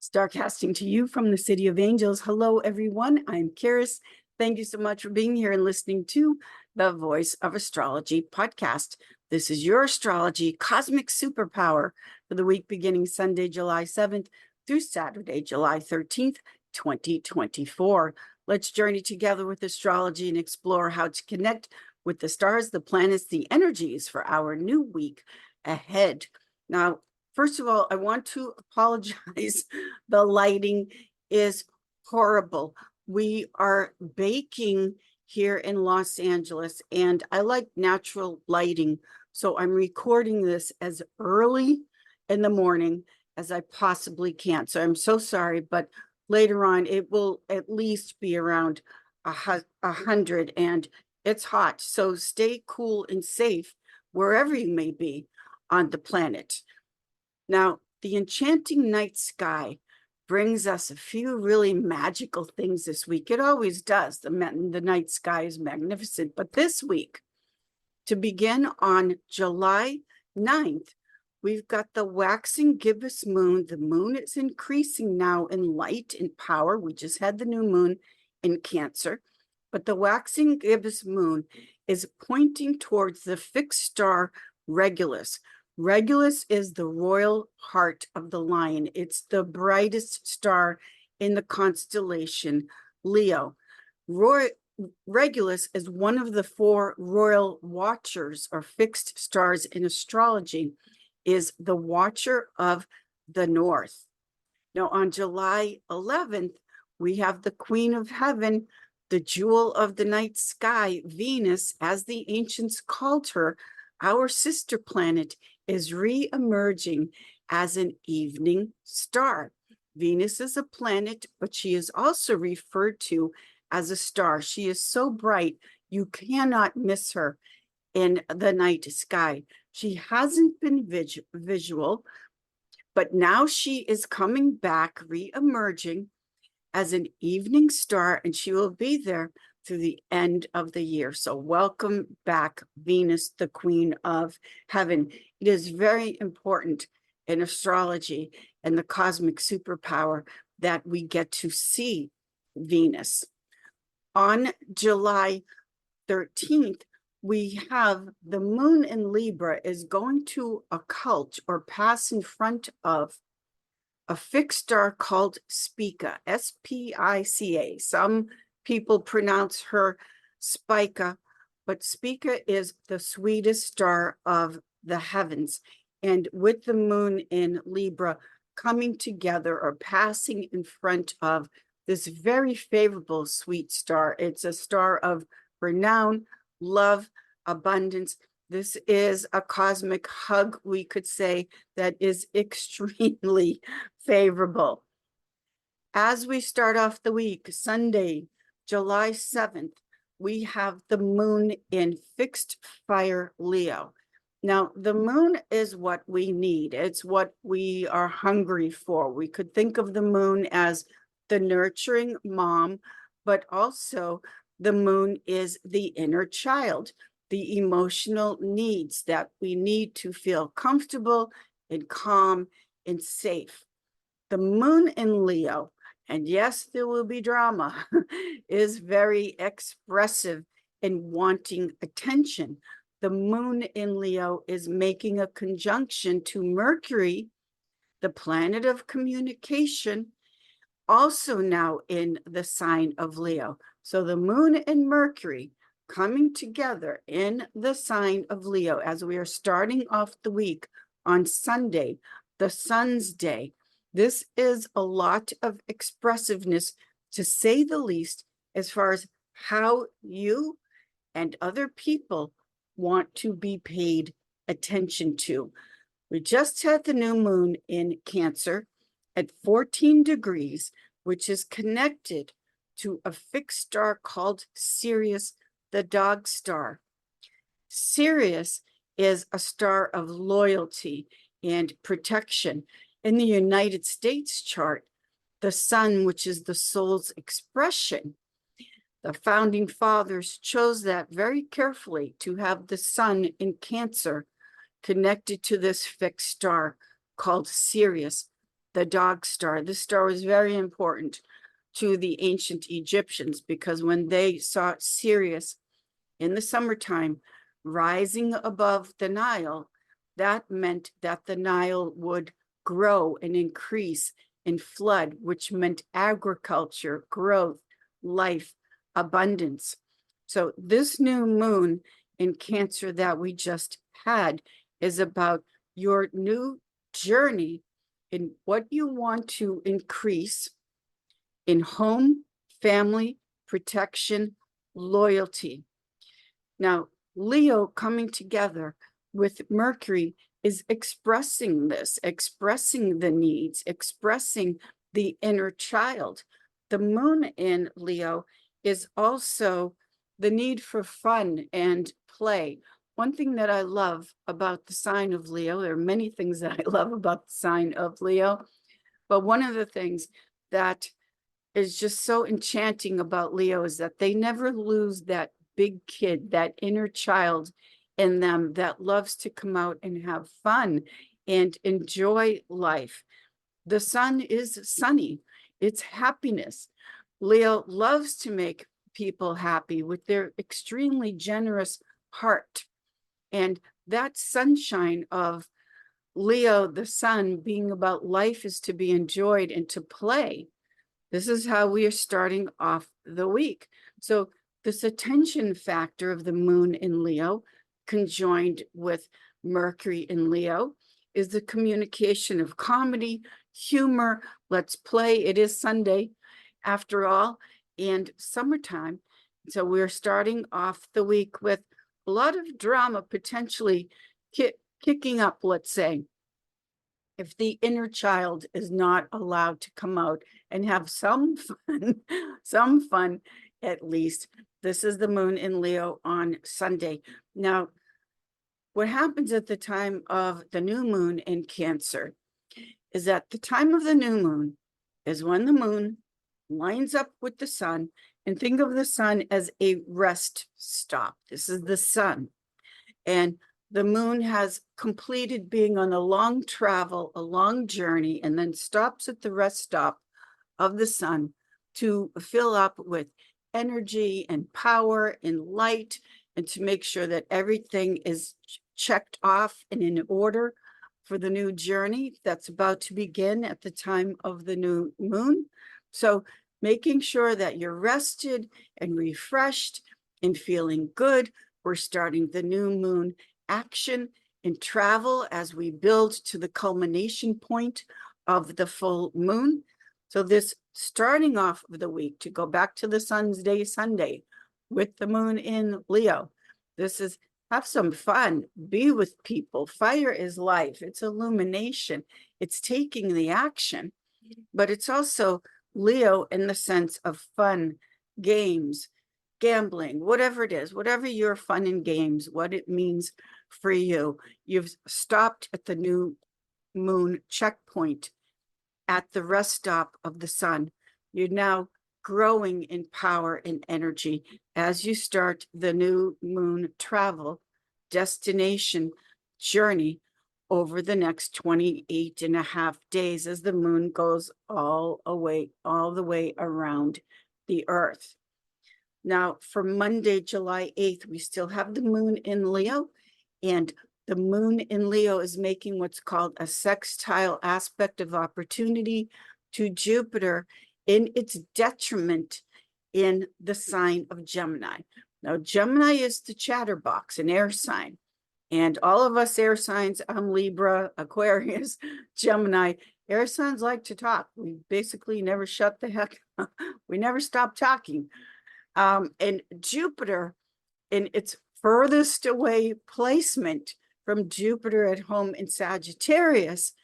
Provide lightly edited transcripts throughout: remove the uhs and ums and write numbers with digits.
Starcasting to you from the City of Angels. Hello, everyone. I'm Karis. Thank you so much for being here and listening to the Voice of Astrology podcast. This is your astrology cosmic superpower for the week beginning Sunday, July 7th through Saturday, July 13th, 2024. Let's journey together with astrology and explore how to connect with the stars, the planets, the energies for our new week ahead. Now, first of all, I want to apologize. The lighting is horrible. We are baking here in Los Angeles, and I like natural lighting. So I'm recording this as early in the morning as I possibly can. So I'm so sorry, but later on, it will at least be around 100, and it's hot. So stay cool and safe wherever you may be on the planet. Now, the enchanting night sky brings us a few really magical things this week. It always does. The night sky is magnificent. But this week, to begin on July 9th, we've got the waxing gibbous moon. The moon is increasing now in light and power. We just had the new moon in Cancer. But the waxing gibbous moon is pointing towards the fixed star Regulus. Regulus is the royal heart of the lion. It's the brightest star in the constellation Leo. Regulus is one of the four royal watchers or fixed stars in astrology, is the watcher of the north. Now, on July 11th, we have the Queen of Heaven, the jewel of the night sky, Venus, as the ancients called her, our sister planet, is re-emerging as an evening star. Venus is a planet, but she is also referred to as a star. She is so bright, you cannot miss her in the night sky. She hasn't been visual, but now she is coming back, re-emerging as an evening star, and she will be there through the end of the year. So welcome back, Venus, the Queen of Heaven. It is very important in astrology and the cosmic superpower that we get to see Venus. On July 13th, we have the moon in Libra is going to occult or pass in front of a fixed star called Spica, S-P-I-C-A. Some people pronounce her Spica, but Spica is the sweetest star of the heavens. And with the moon in Libra coming together or passing in front of this very favorable sweet star, it's a star of renown, love, abundance. This is a cosmic hug, we could say, that is extremely favorable. As we start off the week, Sunday, July 7th, we have the moon in fixed fire Leo. Now, the moon is what we need. It's what we are hungry for. We could think of the moon as the nurturing mom, but also the moon is the inner child, the emotional needs that we need to feel comfortable and calm and safe. The moon in Leo, and yes, there will be drama, is very expressive in wanting attention. The moon in Leo is making a conjunction to Mercury, the planet of communication, also now in the sign of Leo. So the moon and Mercury coming together in the sign of Leo as we are starting off the week on Sunday, the Sun's Day. This is a lot of expressiveness, to say the least, as far as how you and other people want to be paid attention to. We just had the new moon in Cancer at 14 degrees, which is connected to a fixed star called Sirius, the dog star. Sirius is a star of loyalty and protection. In the United States chart, the sun, which is the soul's expression, the founding fathers chose that very carefully to have the sun in Cancer connected to this fixed star called Sirius, the dog star. This star was very important to the ancient Egyptians because when they saw Sirius in the summertime rising above the Nile, that meant that the Nile would grow and increase and flood, which meant agriculture, growth, life, abundance. So this new moon in Cancer that we just had is about your new journey in what you want to increase in home, family, protection, loyalty. Now, Leo coming together with Mercury is expressing this, expressing the needs, expressing the inner child. The moon in Leo is also the need for fun and play. One thing that I love about the sign of Leo, there are many things that I love about the sign of Leo, but one of the things that is just so enchanting about Leo is that they never lose that big kid, that inner child in them that loves to come out and have fun and enjoy life. The sun is sunny, it's happiness. Leo loves to make people happy with their extremely generous heart. And that sunshine of Leo, the sun, being about life is to be enjoyed and to play. This is how we are starting off the week. So this attention factor of the moon in Leo, conjoined with Mercury in Leo, is the communication of comedy, humor, let's play. It is Sunday, after all, and summertime. So we're starting off the week with a lot of drama potentially kicking up, let's say, if the inner child is not allowed to come out and have some fun at least. This is the moon in Leo on Sunday. Now, what happens at the time of the new moon in Cancer is that the time of the new moon is when the moon lines up with the sun, and think of the sun as a rest stop. This is the sun. And the moon has completed being on a long travel, a long journey, and then stops at the rest stop of the sun to fill up with energy and power and light, and to make sure that everything is checked off and in order for the new journey that's about to begin at the time of the new moon. So making sure that you're rested and refreshed and feeling good. We're starting the new moon action and travel as we build to the culmination point of the full moon. So this starting off of the week, to go back to the sun's day Sunday with the moon in Leo, this is have some fun, be with people. Fire is life, it's illumination, it's taking the action, but it's also Leo in the sense of fun, games, gambling, whatever it is, whatever your fun and games, what it means for you. You've stopped at the new moon checkpoint at the rest stop of the sun. You're now growing in power and energy as you start the new moon travel destination journey over the next 28 and a half days as the moon goes all the way around the earth. Now, for Monday, July 8th, we still have the moon in Leo, and the moon in Leo is making what's called a sextile aspect of opportunity to Jupiter in its detriment in the sign of Gemini. Now, Gemini is the chatterbox, an air sign. And all of us air signs, I'm Libra, Aquarius, Gemini, air signs like to talk. We basically never shut the heck up. We never stop talking. And Jupiter, in its furthest away placement from Jupiter at home in Sagittarius,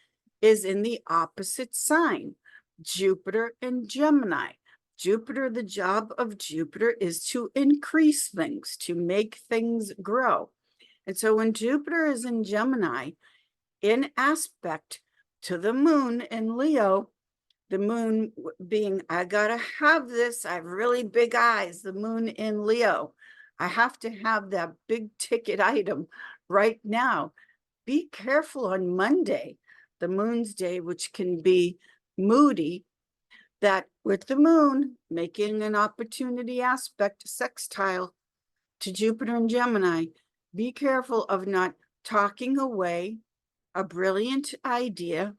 is in the opposite sign, Jupiter and Gemini. Jupiter, the job of Jupiter is to increase things, to make things grow. And so when Jupiter is in Gemini, in aspect to the moon in Leo, the moon being, I gotta have this, I have really big eyes, the moon in Leo. I have to have that big ticket item right now. Be careful on Monday. the moon's day, which can be moody, that with the moon making an opportunity aspect sextile to Jupiter and Gemini, be careful of not talking away a brilliant idea.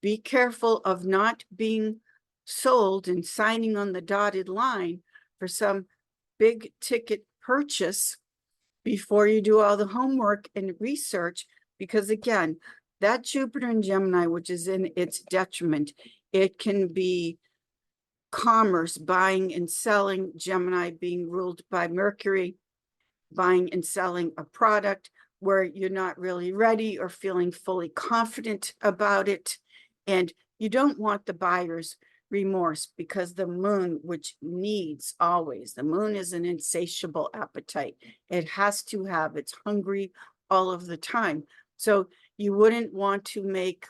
Be careful of not being sold and signing on the dotted line for some big ticket purchase before you do all the homework and research, because again, that Jupiter and Gemini, which is in its detriment, it can be commerce, buying and selling, Gemini being ruled by Mercury, buying and selling a product where you're not really ready or feeling fully confident about it. And you don't want the buyer's remorse, because the moon, which needs always, the moon is an insatiable appetite. It has to have, it's hungry all of the time. So you wouldn't want to make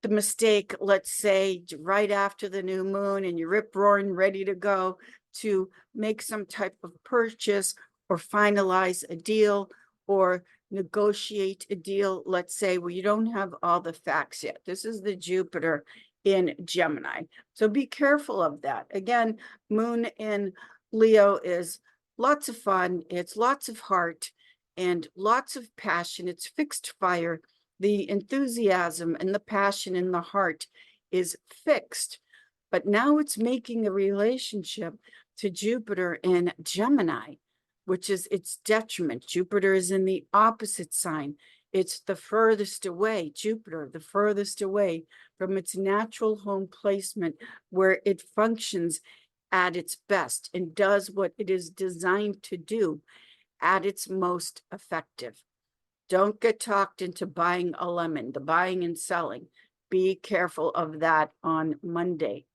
the mistake, let's say, right after the new moon and you're rip roaring, ready to go to make some type of purchase or finalize a deal or negotiate a deal, let's say, where you don't have all the facts yet. This is the Jupiter in Gemini. So be careful of that. Again, moon in Leo is lots of fun. It's lots of heart and lots of passion. It's fixed fire. The enthusiasm and the passion in the heart is fixed, but now it's making a relationship to Jupiter in Gemini, which is its detriment. Jupiter is in the opposite sign. It's the furthest away, Jupiter, the furthest away from its natural home placement, where it functions at its best and does what it is designed to do at its most effective. Don't get talked into buying a lemon, the buying and selling. Be careful of that on Monday.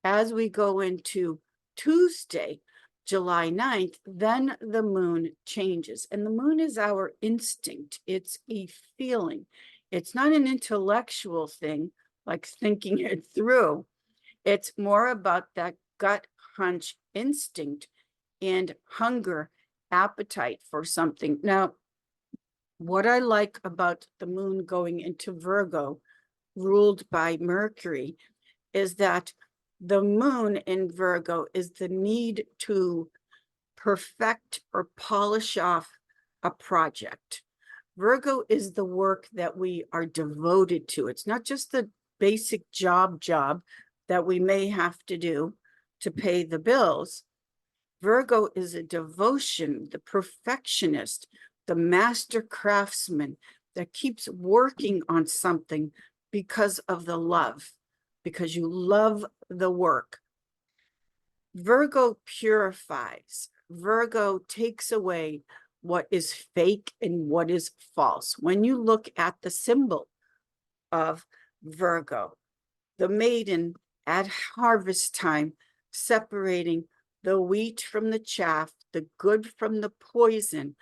As we go into Tuesday, July 9th, then the moon changes. And the moon is our instinct. It's a feeling. It's not an intellectual thing, like thinking it through. It's more about that gut hunch instinct and hunger, appetite for something. Now, what I like about the moon going into Virgo, ruled by Mercury, is that the moon in Virgo is the need to perfect or polish off a project. Virgo is the work that we are devoted to. It's not just the basic job that we may have to do to pay the bills. Virgo is a devotion, the perfectionist, the master craftsman that keeps working on something because of the love, because you love the work. Virgo purifies. Virgo takes away what is fake and what is false. When you look at the symbol of Virgo, the maiden at harvest time, separating the wheat from the chaff, the good from the poison,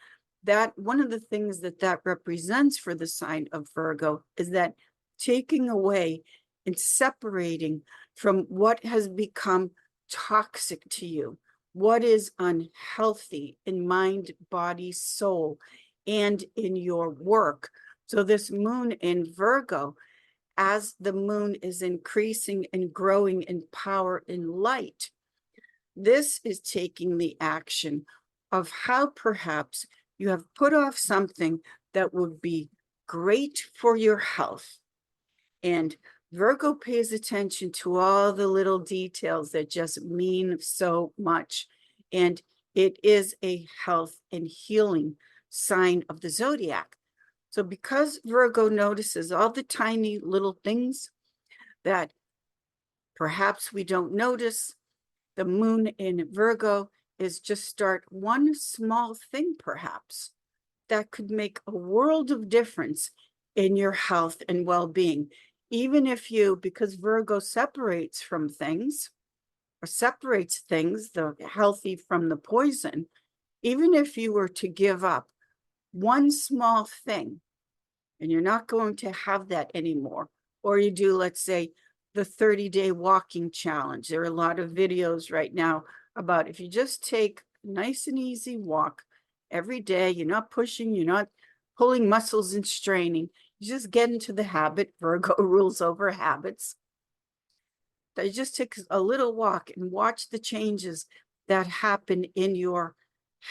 that one of the things that represents for the sign of Virgo is that taking away and separating from what has become toxic to you, what is unhealthy in mind, body, soul, and in your work. So this moon in Virgo, as the moon is increasing and growing in power and light, this is taking the action of how perhaps you have put off something that would be great for your health. And Virgo pays attention to all the little details that just mean so much. And it is a health and healing sign of the zodiac. So because Virgo notices all the tiny little things that perhaps we don't notice, the moon in Virgo is just start one small thing perhaps that could make a world of difference in your health and well-being. Even if you, because Virgo separates from things, or separates things, the healthy from the poison, even if you were to give up one small thing, and you're not going to have that anymore, or you do, let's say, the 30-day walking challenge. There are a lot of videos right now about if you just take a nice and easy walk every day, you're not pushing, you're not pulling muscles and straining, You just get into the habit. Virgo rules over habits. That you just take a little walk and watch the changes that happen in your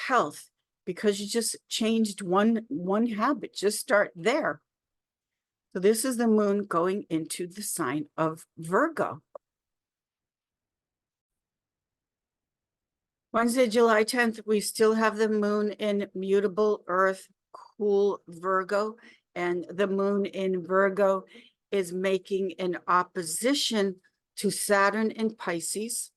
health because you just changed one habit. Just start there. So this is the moon going into the sign of Virgo. Wednesday, July 10th, we still have the moon in mutable earth, cool Virgo, and the moon in Virgo is making an opposition to Saturn in Pisces.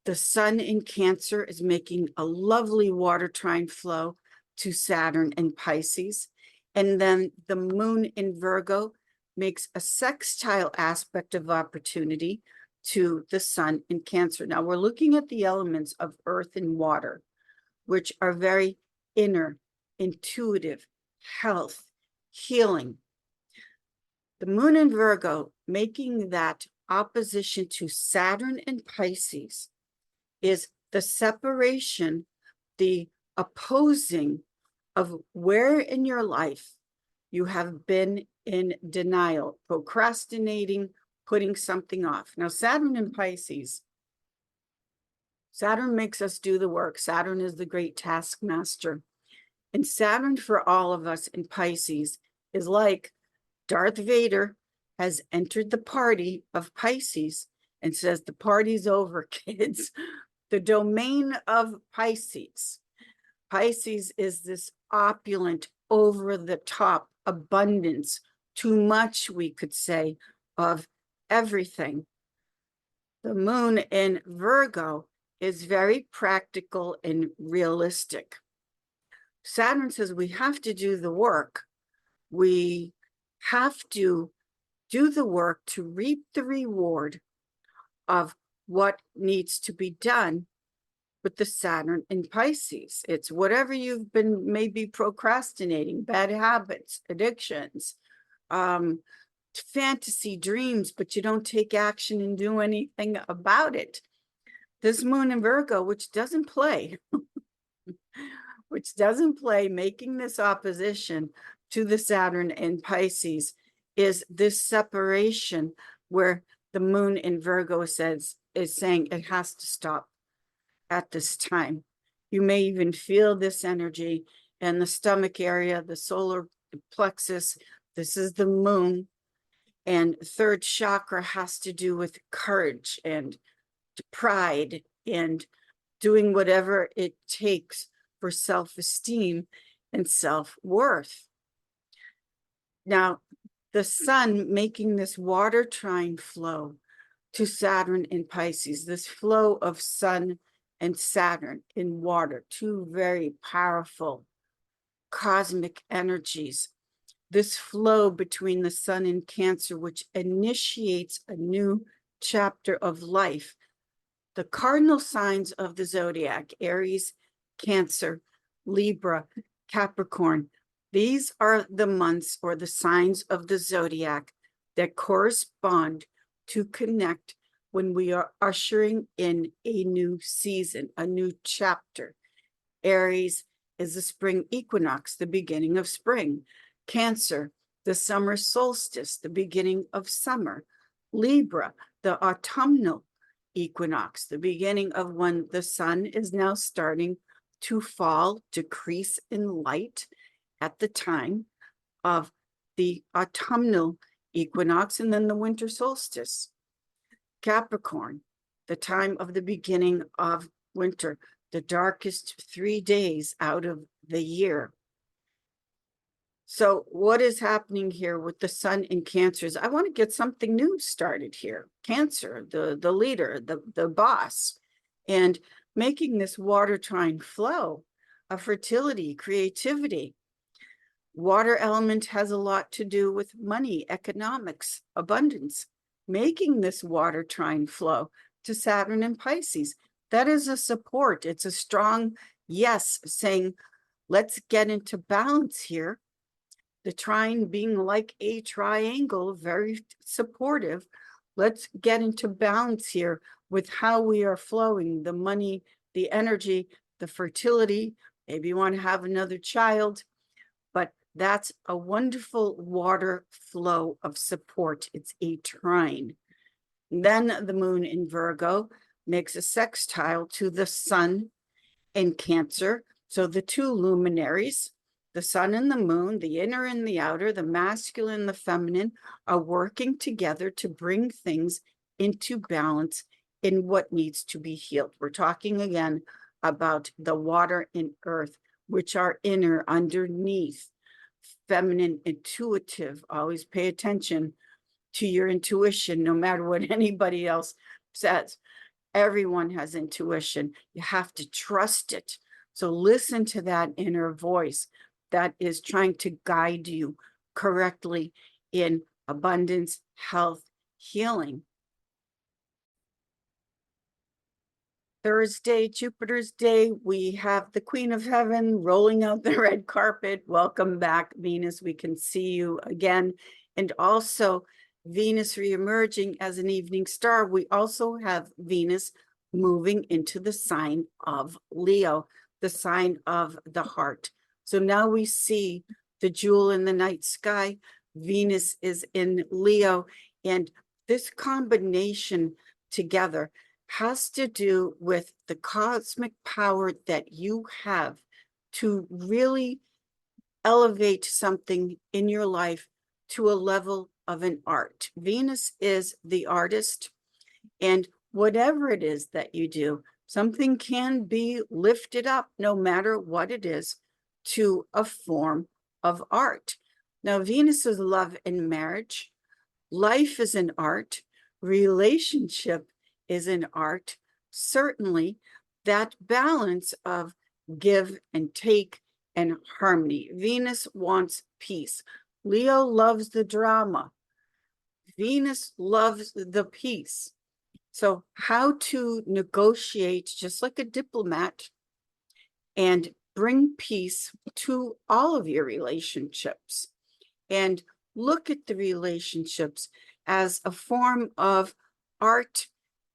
The sun in Cancer is making a lovely water trine flow to Saturn in Pisces. And then the moon in Virgo makes a sextile aspect of opportunity to the sun in Cancer. Now we're looking at the elements of earth and water, which are very inner, intuitive, health, healing. The moon in Virgo making that opposition to Saturn in Pisces is the separation, the opposing of where in your life you have been in denial, procrastinating, putting something off. Now, Saturn in Pisces, Saturn makes us do the work. Saturn is the great taskmaster. And Saturn for all of us in Pisces is like Darth Vader has entered the party of Pisces and says, the party's over, kids. The domain of Pisces. Pisces is this opulent, over-the-top abundance, too much, we could say, of everything. The moon in Virgo is very practical and realistic. Saturn says we have to do the work. We have to do the work to reap the reward of what needs to be done with the Saturn in Pisces. It's whatever you've been maybe procrastinating, bad habits, addictions, fantasy dreams, but you don't take action and do anything about it. This moon in Virgo, which doesn't play, making this opposition to the Saturn in Pisces is this separation where the moon in Virgo is saying it has to stop at this time. You may even feel this energy in the stomach area, the solar plexus. This is the moon. And third chakra has to do with courage and pride and doing whatever it takes for self-esteem and self-worth. Now, the sun making this water trine flow to Saturn in Pisces, this flow of sun and Saturn in water, two very powerful cosmic energies. This flow between the sun and Cancer, which initiates a new chapter of life. The cardinal signs of the zodiac, Aries, Cancer, Libra, Capricorn. These are the months or the signs of the zodiac that correspond to connect when we are ushering in a new season, a new chapter. Aries is the spring equinox, the beginning of spring. Cancer, the summer solstice, the beginning of summer. Libra, the autumnal equinox, the beginning of when the sun is now starting to fall, decrease in light at the time of the autumnal equinox, and then the winter solstice. Capricorn, the time of the beginning of winter, the darkest 3 days out of the year. So what is happening here with the sun in Cancers? I want to get something new started here. Cancer, the leader, the boss, and making this water trine flow of fertility, creativity. Water element has a lot to do with money, economics, abundance. Making this water trine flow to Saturn and Pisces. That is a support. It's a strong yes, saying, let's get into balance here. The trine being like a triangle, very supportive. Let's get into balance here with how we are flowing, the money, the energy, the fertility. Maybe you want to have another child, but That's a wonderful water flow of support. It's a trine. Then the moon in Virgo makes a sextile to the sun in Cancer. So the two luminaries, the sun and the moon, the inner and the outer, the masculine and the feminine, are working together to bring things into balance in what needs to be healed. We're talking again about the water and earth, which are inner, underneath, feminine, intuitive. Always pay attention to your intuition, no matter what anybody else says. Everyone has intuition. You have to trust it. So listen to that inner voice that is trying to guide you correctly in abundance, health, healing. Thursday, Jupiter's Day, we have the Queen of Heaven rolling out the red carpet. Welcome back, Venus. We can see you again. And also Venus reemerging as an evening star. We also have Venus moving into the sign of Leo, the sign of the heart. So now we see the jewel in the night sky. Venus is in Leo, and this combination together has to do with the cosmic power that you have to really elevate something in your life to a level of an art. Venus is the artist, and whatever it is that you do, something can be lifted up, no matter what it is, to a form of art. Now, Venus is love and marriage. Life is an art. Relationship is an art. Certainly, that balance of give and take and harmony. Venus wants peace. Leo loves the drama. Venus loves the peace. So how to negotiate, just like a diplomat, and bring peace to all of your relationships, and look at the relationships as a form of art,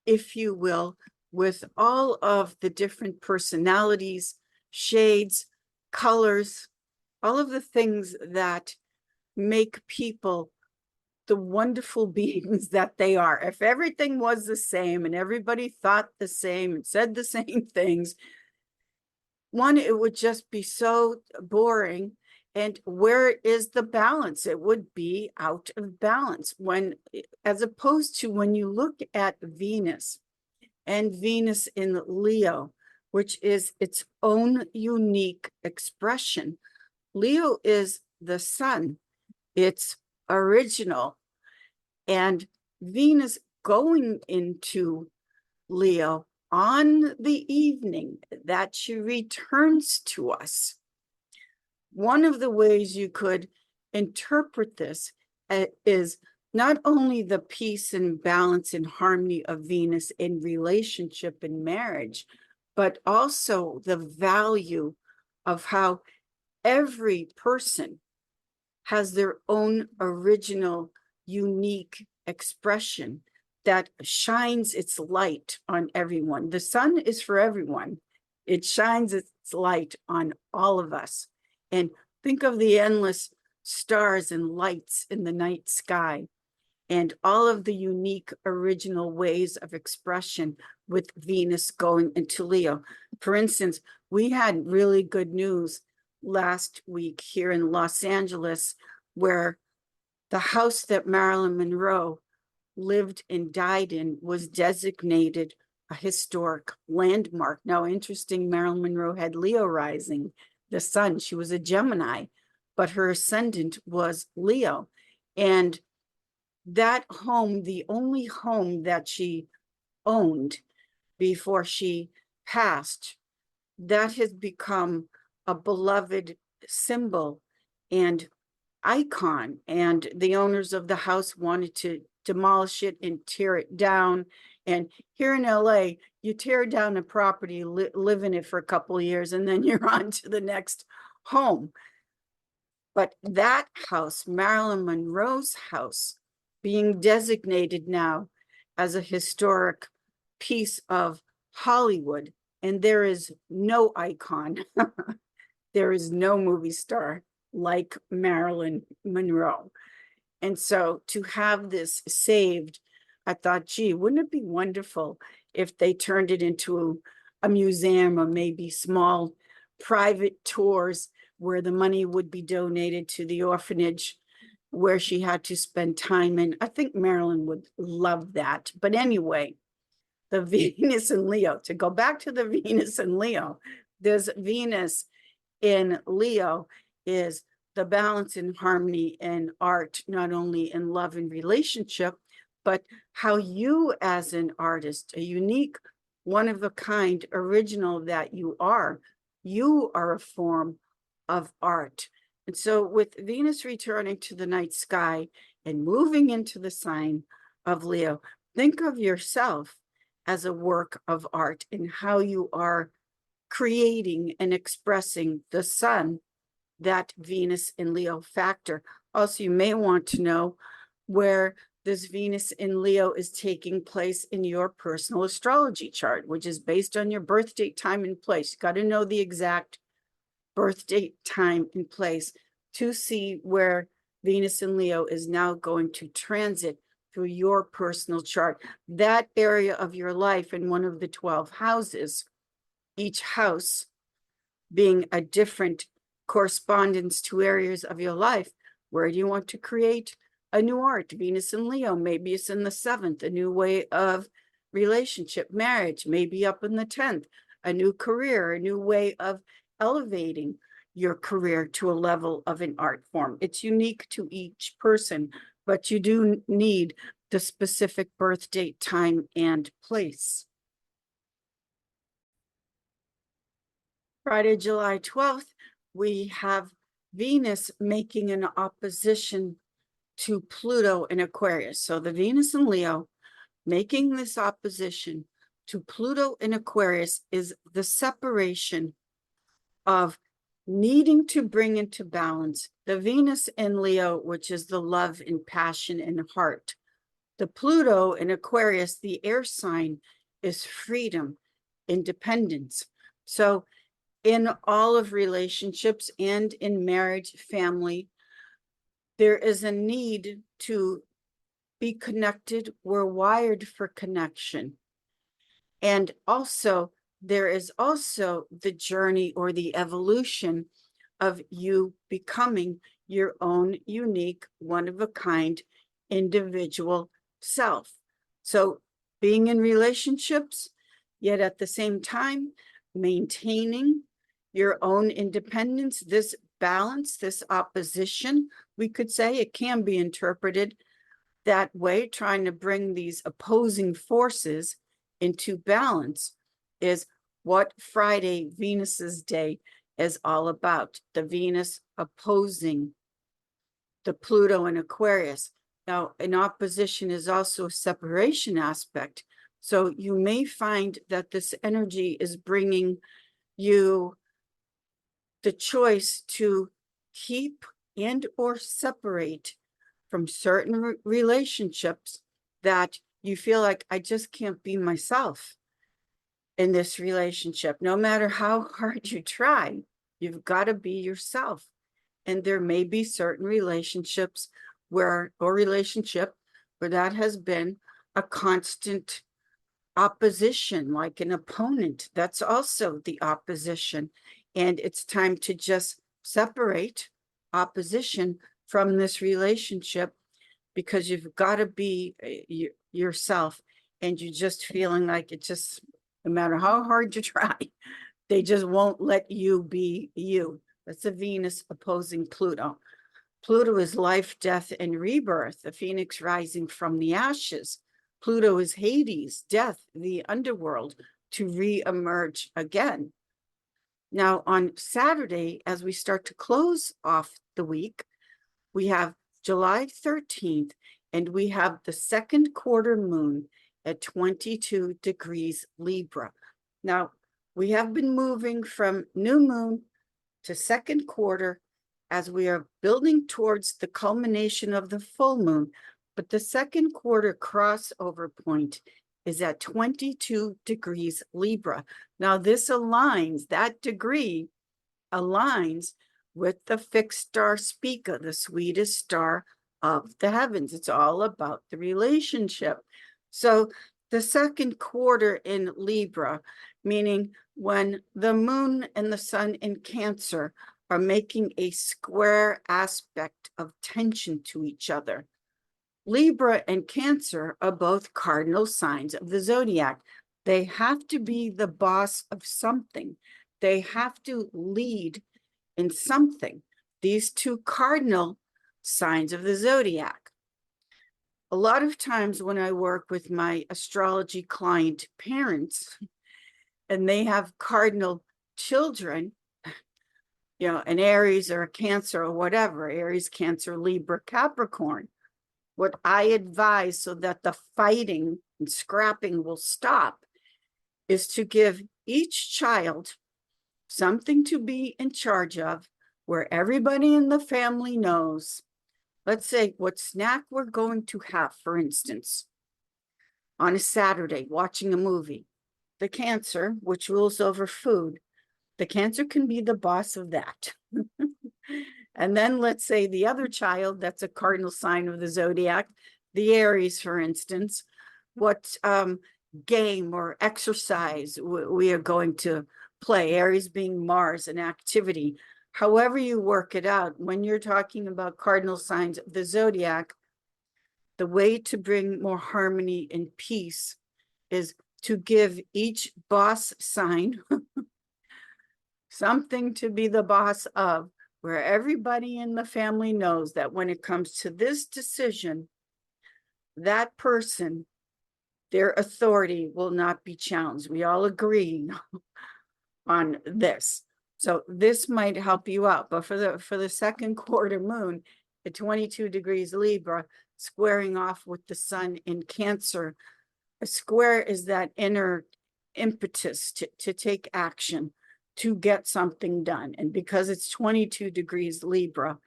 if you will, with all of the different personalities, shades, colors, all of the things that make people the wonderful beings that they are. If everything was the same and everybody thought the same and said the same things, one, it would just be so boring. And where is the balance? It would be out of balance. When, as opposed to when you look at Venus and Venus in Leo, which is its own unique expression. Leo is the sun, it's original. And Venus going into Leo on the evening that she returns to us. One of the ways you could interpret this is not only the peace and balance and harmony of Venus in relationship and marriage, but also the value of how every person has their own original, unique expression that shines its light on everyone. The sun is for everyone. It shines its light on all of us. And think of the endless stars and lights in the night sky, and all of the unique original ways of expression with Venus going into Leo. For instance, we had really good news last week here in Los Angeles, where the house that Marilyn Monroe lived and died in was designated a historic landmark. Now, interesting, Marilyn Monroe had Leo rising, the sun. She was a Gemini, but her ascendant was Leo. And that home, the only home that she owned before she passed, that has become a beloved symbol and icon. And the owners of the house wanted to demolish it and tear it down. And here in LA, you tear down a property, live in it for a couple of years, and then you're on to the next home. But that house, Marilyn Monroe's house, being designated now as a historic piece of Hollywood, and there is no icon, there is no movie star like Marilyn Monroe. And so to have this saved, I thought, gee, wouldn't it be wonderful if they turned it into a museum or maybe small private tours where the money would be donated to the orphanage where she had to spend time in. I think Marilyn would love that. But anyway, the Venus in Leo, to go back to the Venus in Leo, there's Venus in Leo is the balance and harmony in art, not only in love and relationship, but how you as an artist, a unique, one of a kind, original that you are a form of art. And so with Venus returning to the night sky and moving into the sign of Leo, think of yourself as a work of art and how you are creating and expressing the sun, that Venus in Leo factor. Also, you may want to know where this Venus in Leo is taking place in your personal astrology chart, which is based on your birth date, time, and place. You got to know the exact birth date, time, and place to see where Venus in Leo is now going to transit through your personal chart. That area of your life in one of the 12 houses, each house being a different correspondence to areas of your life. Where do you want to create a new art? Venus in Leo, maybe it's in the 7th, a new way of relationship, marriage, maybe up in the 10th, a new career, a new way of elevating your career to a level of an art form. It's unique to each person, but you do need the specific birth date, time, and place. Friday, July 12th, we have Venus making an opposition to Pluto in Aquarius. So the Venus in Leo making this opposition to Pluto in Aquarius is the separation of needing to bring into balance the Venus in Leo, which is the love and passion and heart. The Pluto in Aquarius, the air sign, is freedom, independence. So in all of relationships and in marriage, family, there is a need to be connected. We're wired for connection. And also, there is also the journey or the evolution of you becoming your own unique, one-of-a-kind individual self. So being in relationships, yet at the same time, maintaining your own independence, this balance, this opposition, we could say it can be interpreted that way, trying to bring these opposing forces into balance is what Friday, Venus's day, is all about. The Venus opposing the Pluto in Aquarius. Now, an opposition is also a separation aspect. So you may find that this energy is bringing you the choice to keep and or separate from certain relationships that you feel like, I just can't be myself in this relationship. No matter how hard you try, you've got to be yourself. And there may be certain relationships where that has been a constant opposition, like an opponent. That's also the opposition. And it's time to just separate opposition from this relationship, because you've got to be yourself, and you're just feeling like it just, no matter how hard you try, they just won't let you be you. That's a Venus opposing Pluto. Pluto is life, death, and rebirth, the phoenix rising from the ashes. Pluto is Hades, death, the underworld, to re-emerge again. Now, on Saturday, as we start to close off the week, we have July 13th, and we have the second quarter moon at 22 degrees Libra. Now, we have been moving from new moon to second quarter as we are building towards the culmination of the full moon, but the second quarter crossover point is at 22 degrees Libra. Now, this aligns, that degree aligns with the fixed star Spica, the sweetest star of the heavens. It's all about the relationship. So the second quarter in Libra, meaning when the moon and the sun in Cancer are making a square aspect of tension to each other. Libra and Cancer are both cardinal signs of the zodiac. They have to be the boss of something. They have to lead in something. These two cardinal signs of the zodiac. A lot of times when I work with my astrology client parents and they have cardinal children, an Aries or a Cancer or whatever, Aries, Cancer, Libra, Capricorn, what I advise so that the fighting and scrapping will stop is to give each child something to be in charge of where everybody in the family knows. Let's say what snack we're going to have, for instance, on a Saturday, watching a movie. The Cancer, which rules over food, the Cancer can be the boss of that. And then let's say the other child, that's a cardinal sign of the zodiac, the Aries, for instance, what game or exercise we are going to play, Aries being Mars, an activity. However you work it out, when you're talking about cardinal signs of the zodiac, the way to bring more harmony and peace is to give each boss sign something to be the boss of, where everybody in the family knows that when it comes to this decision, that person, their authority will not be challenged. We all agree on this. So this might help you out. But for the second quarter moon at 22 degrees Libra, squaring off with the sun in Cancer, a square is that inner impetus to take action, to get something done. And because it's 22 degrees Libra,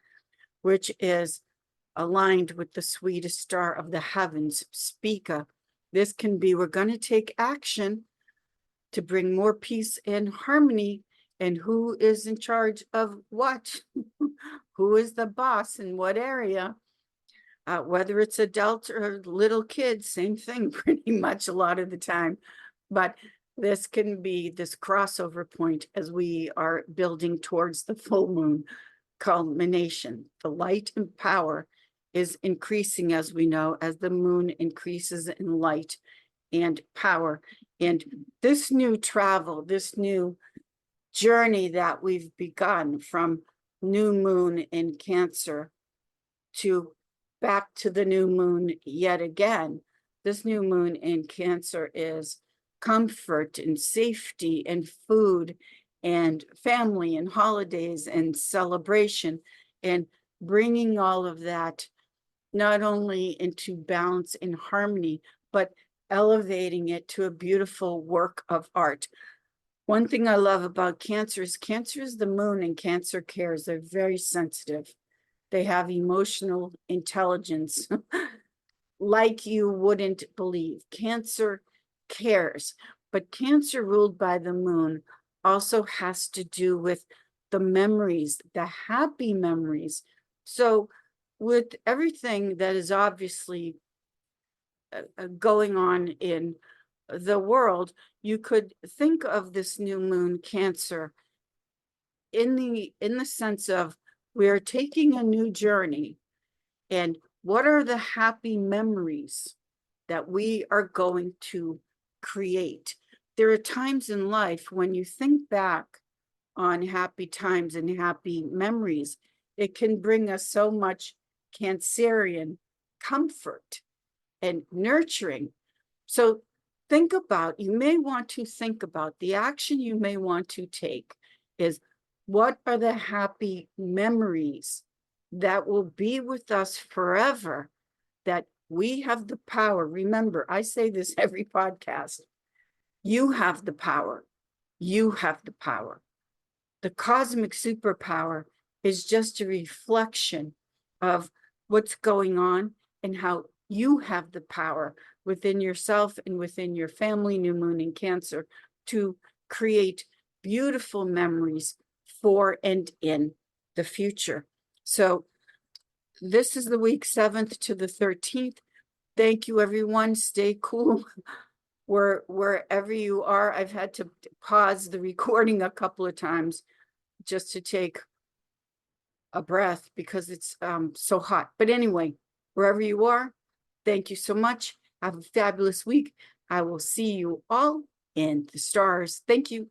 which is aligned with the sweetest star of the heavens, Spica, this can be, we're going to take action to bring more peace and harmony. And who is in charge of what? Who is the boss in what area? Whether it's adult or little kids, same thing pretty much a lot of the time. But this can be this crossover point as we are building towards the full moon culmination. The light and power is increasing, as we know, as the moon increases in light and power. And this new travel, this new journey that we've begun from new moon in Cancer to back to the new moon yet again, this new moon in Cancer is comfort and safety and food and family and holidays and celebration, and bringing all of that not only into balance and harmony, but elevating it to a beautiful work of art. One thing I love about Cancer is the moon, and Cancer cares. They're very sensitive. They have emotional intelligence like you wouldn't believe. Cancer cares, but Cancer ruled by the moon also has to do with the memories, the happy memories. So with everything that is obviously going on in the world, you could think of this new moon Cancer in the sense of we are taking a new journey, and what are the happy memories that we are going to create? There are times in life when you think back on happy times and happy memories, it can bring us so much Cancerian comfort and nurturing. So you may want to think about the action you may want to take is, what are the happy memories that will be with us forever, that we have the power? Remember, I say this every podcast. You have the power. You have the power. The cosmic superpower is just a reflection of what's going on and how you have the power within yourself and within your family, new moon in Cancer, to create beautiful memories for and in the future. So this is the week 7th to the 13th. Thank you, everyone. Stay cool wherever you are. I've had to pause the recording a couple of times just to take a breath because it's so hot. But anyway, wherever you are, thank you so much. Have a fabulous week. I will see you all in the stars. Thank you.